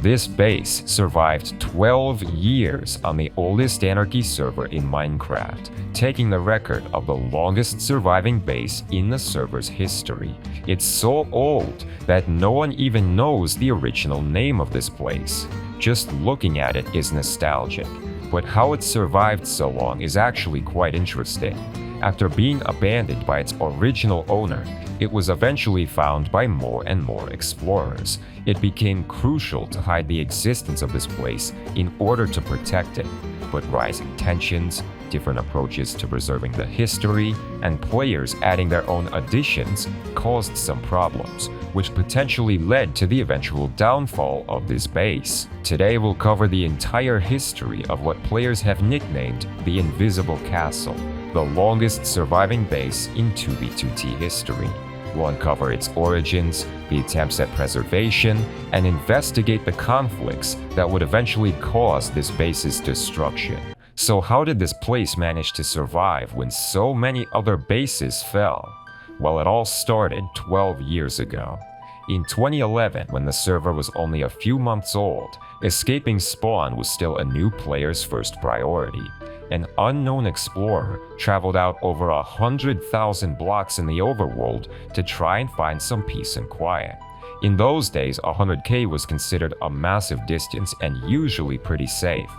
This base survived 12 years on the oldest Anarchy server in Minecraft, taking the record of the longest surviving base in the server's history. It's so old that no one even knows the original name of this place. Just looking at it is nostalgic, but how it survived so long is actually quite interesting. After being abandoned by its original owner, it was eventually found by more and more explorers. It became crucial to hide the existence of this place in order to protect it, but rising tensions, different approaches to preserving the history, and players adding their own additions caused some problems, which potentially led to the eventual downfall of this base. Today we'll cover the entire history of what players have nicknamed the Invisible Castle, the longest surviving base in 2b2t history. We'll uncover its origins, the attempts at preservation, and investigate the conflicts that would eventually cause this base's destruction. So how did this place manage to survive when so many other bases fell? Well, it all started 12 years ago. In 2011, when the server was only a few months old, escaping spawn was still a new player's first priority. An unknown explorer traveled out over 100,000 blocks in the overworld to try and find some peace and quiet. In those days, 100k was considered a massive distance and usually pretty safe.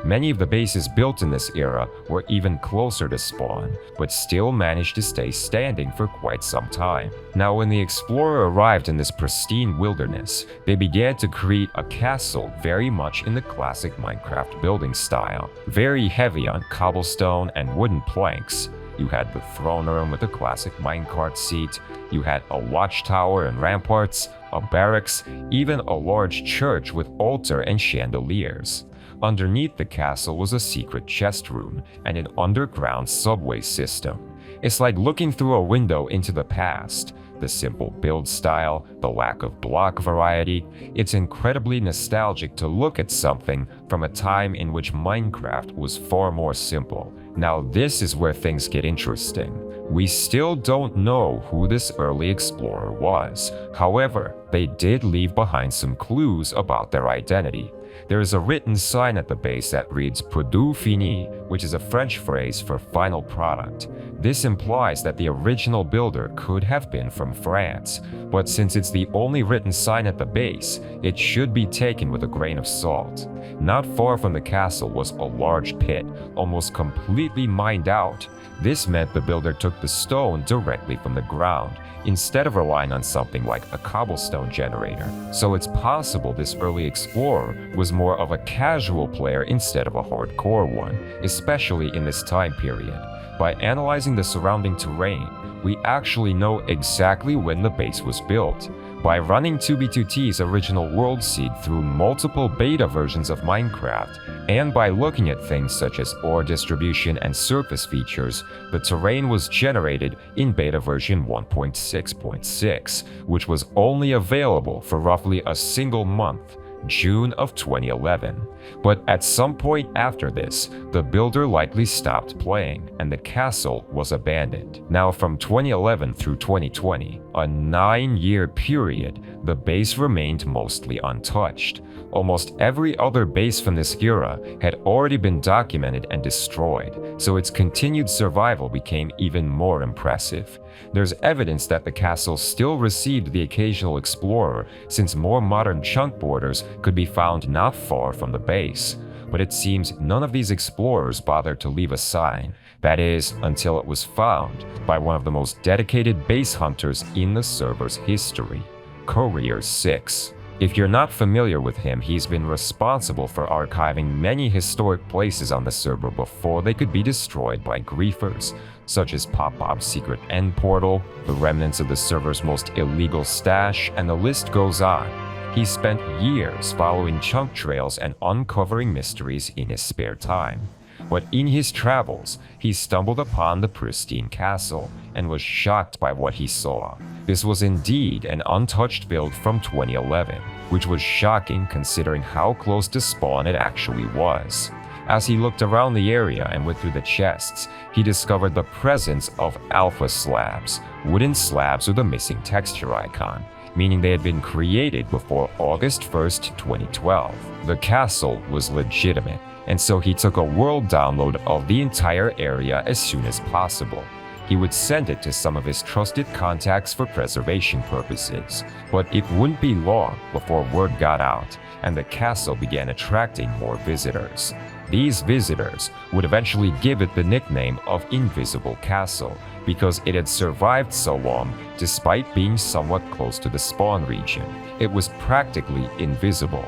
Many of the bases built in this era were even closer to spawn, but still managed to stay standing for quite some time. Now, when the explorer arrived in this pristine wilderness, they began to create a castle very much in the classic Minecraft building style, very heavy on cobblestone and wooden planks. You had the throne room with a classic minecart seat, you had a watchtower and ramparts, a barracks, even a large church with altar and chandeliers. Underneath the castle was a secret chest room and an underground subway system. It's like looking through a window into the past. The simple build style, the lack of block variety, it's incredibly nostalgic to look at something from a time in which Minecraft was far more simple. Now this is where things get interesting. We still don't know who this early explorer was. However, they did leave behind some clues about their identity. There is a written sign at the base that reads "Produit fini," which is a French phrase for final product. This implies that the original builder could have been from France, but since it's the only written sign at the base, it should be taken with a grain of salt. Not far from the castle was a large pit, almost completely mined out. This meant the builder took the stone directly from the ground, instead of relying on something like a cobblestone generator. So it's possible this early explorer was more of a casual player instead of a hardcore one, especially in this time period. By analyzing the surrounding terrain, we actually know exactly when the base was built. By running 2b2t's original world seed through multiple beta versions of Minecraft, and by looking at things such as ore distribution and surface features, the terrain was generated in beta version 1.6.6, which was only available for roughly a single month, June of 2011. But at some point after this, the builder likely stopped playing and the castle was abandoned. Now from 2011 through 2020, a 9-year period, the base remained mostly untouched. Almost every other base from this era had already been documented and destroyed, so its continued survival became even more impressive. There's evidence that the castle still received the occasional explorer, since more modern chunk borders could be found not far from the base. But it seems none of these explorers bothered to leave a sign. That is, until it was found by one of the most dedicated base hunters in the server's history, Courier 6. If you're not familiar with him, he's been responsible for archiving many historic places on the server before they could be destroyed by griefers, such as Pop-Bob's secret end portal, the remnants of the server's most illegal stash, and the list goes on. He spent years following chunk trails and uncovering mysteries in his spare time. But in his travels, he stumbled upon the pristine castle and was shocked by what he saw. This was indeed an untouched build from 2011, which was shocking considering how close to spawn it actually was. As he looked around the area and went through the chests, he discovered the presence of alpha slabs, wooden slabs with a missing texture icon. meaning they had been created before August 1st, 2012. The castle was legitimate, and so he took a world download of the entire area as soon as possible. He would send it to some of his trusted contacts for preservation purposes, but it wouldn't be long before word got out, and the castle began attracting more visitors. These visitors would eventually give it the nickname of Invisible Castle because it had survived so long despite being somewhat close to the spawn region. It was practically invisible.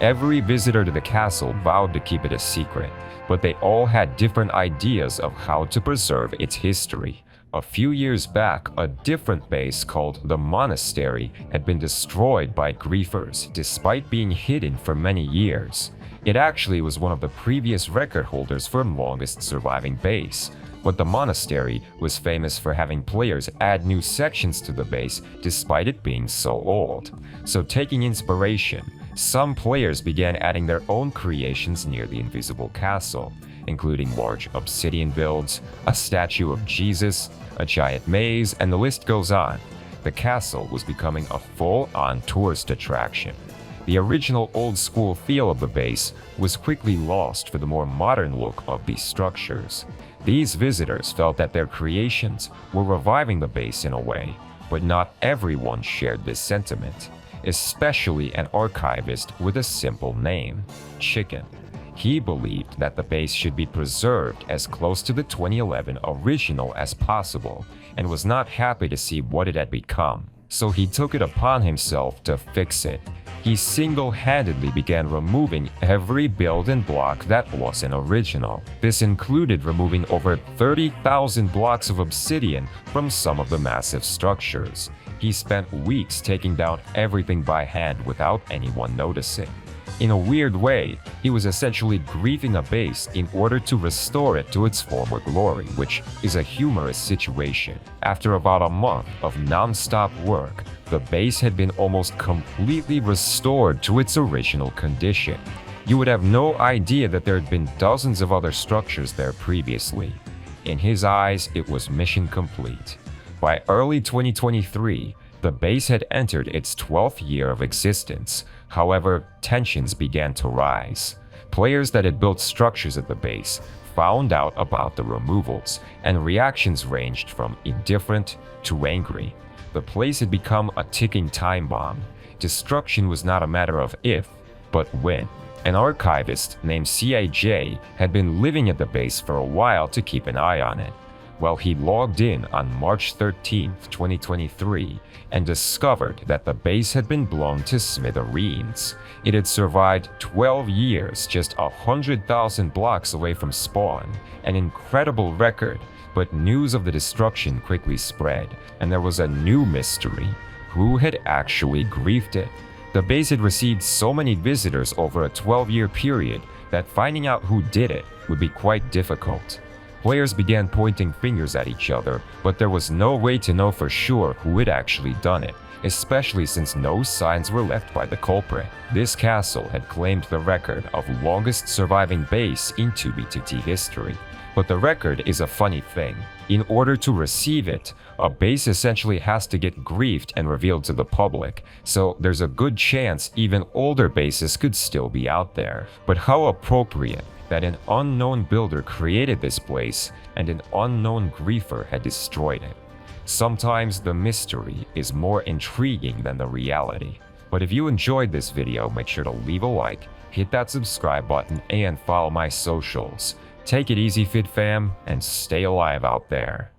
Every visitor to the castle vowed to keep it a secret, but they all had different ideas of how to preserve its history. A few years back, a different base called the Monastery had been destroyed by griefers despite being hidden for many years. It actually was one of the previous record holders for longest surviving base, but the Monastery was famous for having players add new sections to the base despite it being so old. So taking inspiration, some players began adding their own creations near the Invisible Castle, including large obsidian builds, a statue of Jesus, a giant maze, and the list goes on. The castle was becoming a full-on tourist attraction. The original old-school feel of the base was quickly lost for the more modern look of these structures. These visitors felt that their creations were reviving the base in a way, but not everyone shared this sentiment, especially an archivist with a simple name, Chicken. He believed that the base should be preserved as close to the 2011 original as possible and was not happy to see what it had become, so he took it upon himself to fix it. He single-handedly began removing every build and block that wasn't original. This included removing over 30,000 blocks of obsidian from some of the massive structures. He spent weeks taking down everything by hand without anyone noticing. In a weird way, he was essentially griefing a base in order to restore it to its former glory, which is a humorous situation. After about a month of non-stop work, the base had been almost completely restored to its original condition. You would have no idea that there had been dozens of other structures there previously. In his eyes, it was mission complete. By early 2023, the base had entered its 12th year of existence. However, tensions began to rise. Players that had built structures at the base found out about the removals, and reactions ranged from indifferent to angry. The place had become a ticking time bomb. Destruction was not a matter of if, but when. An archivist named CIJ had been living at the base for a while to keep an eye on it. Well, he logged in on March 13, 2023, and discovered that the base had been blown to smithereens. It had survived 12 years just 100,000 blocks away from spawn, an incredible record, but news of the destruction quickly spread, and there was a new mystery: who had actually griefed it? The base had received so many visitors over a 12-year period that finding out who did it would be quite difficult. Players began pointing fingers at each other, but there was no way to know for sure who had actually done it, especially since no signs were left by the culprit. This castle had claimed the record of longest surviving base in 2B2T history. But the record is a funny thing. In order to receive it, a base essentially has to get griefed and revealed to the public, so there's a good chance even older bases could still be out there. But how appropriate that an unknown builder created this place and an unknown griefer had destroyed it. Sometimes the mystery is more intriguing than the reality. But if you enjoyed this video, make sure to leave a like, hit that subscribe button, and follow my socials. Take it easy, Fit Fam, and stay alive out there.